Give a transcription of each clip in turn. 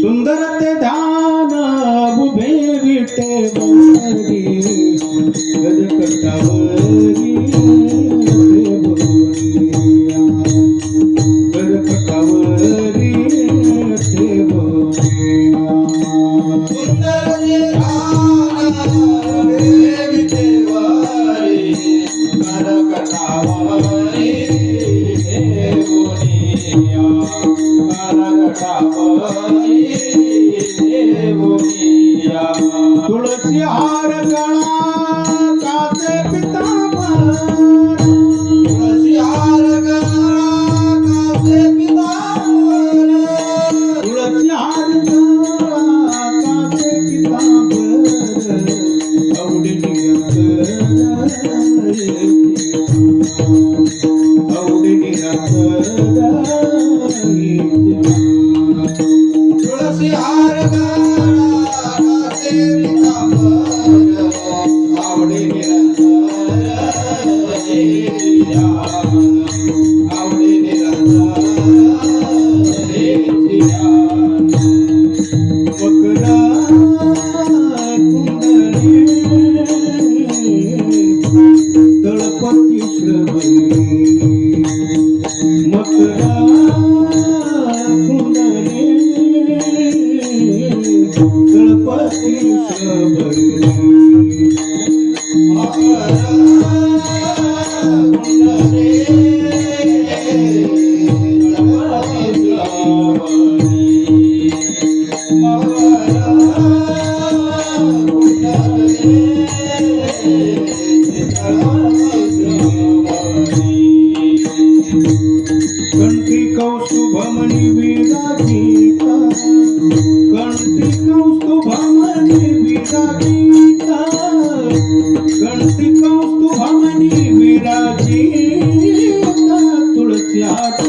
सुंदर ते ध्यान उभे विठेवरी गजकटावरी गजकटावरी तुळसी हार गळा काचे पितांबर तुळसी हार गळा काचे पितांबर तुळसी हार गळा काचे पितांबर आवडी तुळसी हार तळपती श्रवणी मकरा कुंडली तळपती श्रवणी कंठी कौस्तुभमणि विराजिता कंठी कौस्तुभमणि विराजिता कंठी कौस्तुभमणि विराजिता तुळसी हार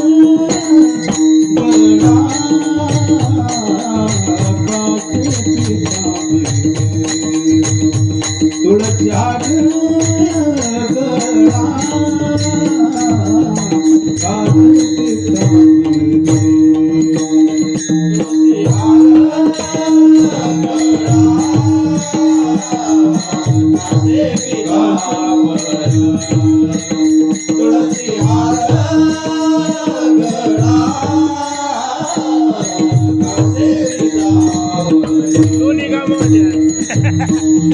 गळा काचे पितांबरी तुळसी हार गळा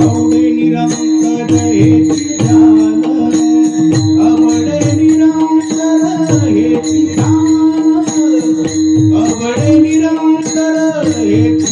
आवडे निरंतर हेची ध्यान आवडे निरंतर हेची ध्यान आवडे निरंतर हेची